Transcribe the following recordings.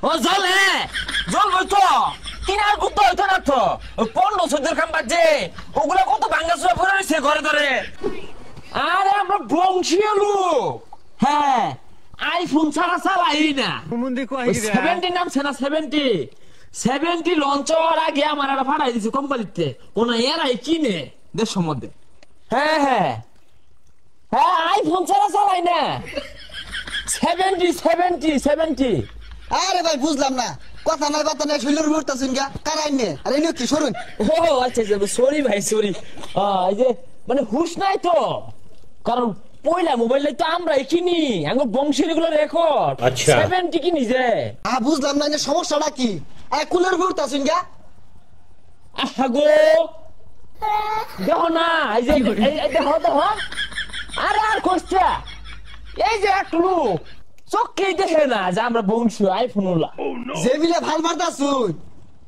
ও জলে জল বইতো কিনার গুতো হইতো না তো 15-14 কাম বাজে ওগুলা কত ভাঙ্গা চুরা পড়ে রইছে ঘরে ধরে। আরে আমরা বংশীয় লোক। হ্যাঁ আইফোন ছাড়া চালাই না। 70 নামছে না 70 লঞ্চ হওয়ার আগে আমার একটা ফাটাই দিছে কোম্পানিতে কোন এরাই কিনে দেশের মধ্যে। হ্যাঁ হ্যাঁ হ্যাঁ আইফোন ছাড়া চালাই না। 70 আরে ভাই বুঝলাম না, কথা নাই বাতা নাই শৈলের ঘুরতেছেন গা কারাই নে। আরে ইনি কি সরুন। ও আচ্ছা সরি ভাই সরি। এই যে মানে হুশ নাই তো, কারণ পয়লা মোবাইল তো আমরাই কিনি, আঙ্গ বংশের এগুলো রেকর্ড। 70 কিনি যে। বুঝলাম না যে সমস্যাটা কি। আরে কুলের ঘুরতেছেন গা। আহা গো দেখো না এই যে দেখো আরে আর কষ্ট এই যে এক লোক চোখেই দেখে না যে আমরা বংশীয় আইফোন ওলা। যে বিলে ভাল মারতাছুন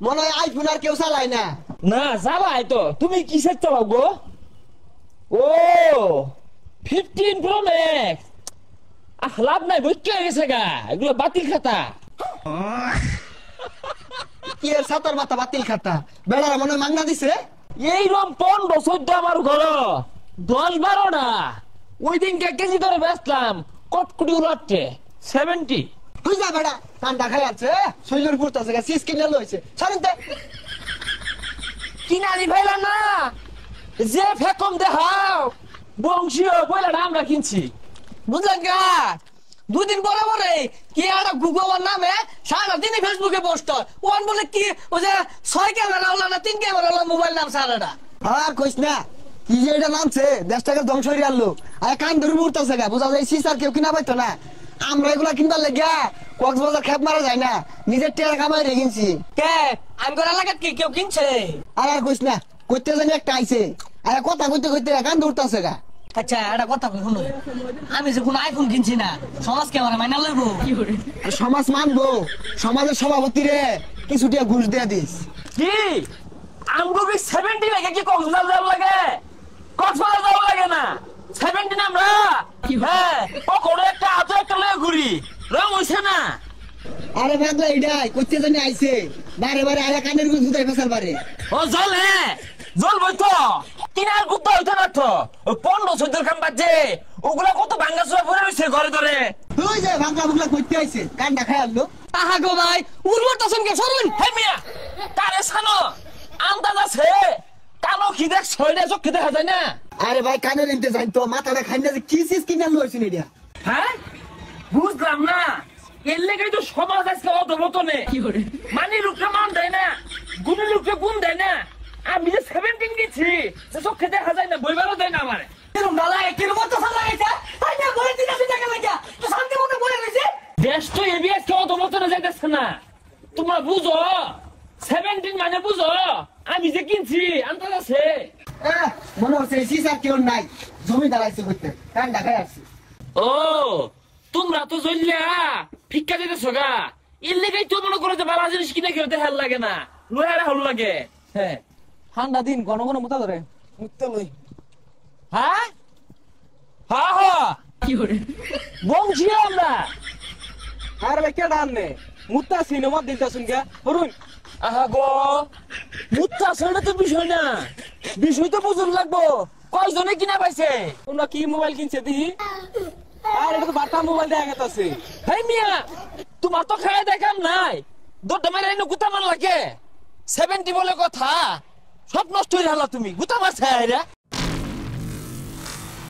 মনে হয় আইফোন আর কেউ চালায় না। না চালাই তো, তুমি কিসের চালাও গো? ও 15 প্রো ম্যাক্স। লাভ নাই বই কে গেছে গা, এগুলো বাতিল খাতা। কি এর সাতার মাথা বাতিল খাতা বেড়ার মনে হয় মাগনা দিছে। এইরকম 15-14 আমার ঘর 10-12 না। ওই দিন কেজি ধরে বেচলাম কটকুটি উলাটে 70। তুই যা বেড়া ঠান্ডা খাই আছে শৈলের ঘুরতেছে গা সিস কিনে লইছে ছাড়তে কিনারি ভাইলা না যে ফেকম দেখাও বংশীয় বইলাটা আমরা কিনছি বুঝলেন গা। দুদিন পরে পরে কি একটা গুগলের নামে সারাদিনই ফেসবুকে পোস্ট ওয়ান বলে কি ওই যে 6 ক্যামেরা ওলা না 3 ক্যামেরা ওলা মোবাইল নাম সারাটা। আর কইস না কি যে এটা নামছে দেশটাকে ধ্বংস হয়ে গেল। আর কান ধরে ঘুরতেছে গা বুঝা যায় সিসার কেউ কিনা পাইতো না। আমরা এগুলা কিনবার লেগিয়া কক্সবাজার খেপ মারা যায় না, নিজের টেরা কামাই রে কিনছি। কে আমগর এলাকাত কি কেউ কিনছে? আর কইস না কইতে জানি একটা আইছে আর কথা কইতে কইতে কান ধরতেছে গা। আচ্ছা একটা কথা কই শুনো, আমি যে কোন আইফোন কিনছি না সমাজ কে আমার মাইনা লইবো? সমাজ মানবো, সমাজের সভাপতি রে কিছু টিয়া ঘুষ দিয়ে দিস। কি আমগো কি 70 লাগে কি কক্সবাজার যাব লাগে? কক্সবাজার যাব লাগে না 70 আমরা। হ্যাঁ ও কোন একটা আতো একটা লয়ে ঘুরি রং হইছে না। আরে ভাগলা এটাই কইতে জানি আইছে বারে বারে আয়া কানের গুছ দুটাই ফেসাল বারে। ও জল জল বইতো কিনার গুতো হইতো না তো 15-14 কাম বাজে ওগুলা কত ভাঙ্গা চুরা পড়ে রইছে ঘরে ধরে। তুই যে ভাগলা বুগলা কইতে আইছে কানটা খাই আনলো। আহা গো ভাই উর্বরতাছেন কে সরুন। হে মিয়া কারে ছানো আন্দাজ আছে কানো কি দেখ ছয়টা চোখ কি দেখা যায় না। আরে ভাই কানের নিতে যাই তো মাথাটা খাই না যে কি সিস কিনা লইছেন এটা। হ্যাঁ বুঝলাম না এর লেগেই তো সমাজ আজকে অধবতনে মানি লোককে মান দেয় না, গুণী লোককে গুণ দেয় না। আমি যে 17 গেছি সে চোখে দেখা যায় না, বইবারও দেয় না আমার। কিরম ডালা কিরম তো সালা গাইছে তাই না বলে দিন আছে টাকা লাগা তো শান্তি মনে বলে রইছে। দেশ তো এবিএস কে অধবতনে যাইতেছে না, তোমরা বুঝো 17 মানে বুঝো আমি যে কিনছি আন্দাজ আছে। মনে হচ্ছে সিসার কেউ নাই জমি দাঁড়াইছে করতে কানটা খাই আসছে। ও তোমরা তো জল্লা ফিক্কা দিতেছো গা, এর লেগেই তো মনে করো যে বালা জিনিস কিনে খেলতে হেল লাগে না, লোহারা হল লাগে। হ্যাঁ ঠান্ডা দিন ঘন ঘন মুতা ধরে মুততে লই। হ্যাঁ হ্যাঁ হ্যাঁ কি করে বংশী আমরা। আরে ভাই কে ডাননে মুতা সিনেমা দিলতা শুন গে হরুন। আহা গো মুত্তা সেটা তো বিষয় না, বিষয় তো বুঝুন লাগবো কয়জনে কিনা পাইছে। তোমরা কি মোবাইল কিনছে দি? আর এটা তো বাটা মোবাইল দেখা গেছে। হেই মিয়া তোমার তো খায় দেখাম নাই, দৌড়টা মেরে এনে গুতা মার লাগে 70 বলে কথা, সব নষ্ট হয়ে গেল। তুমি গুতা মারছে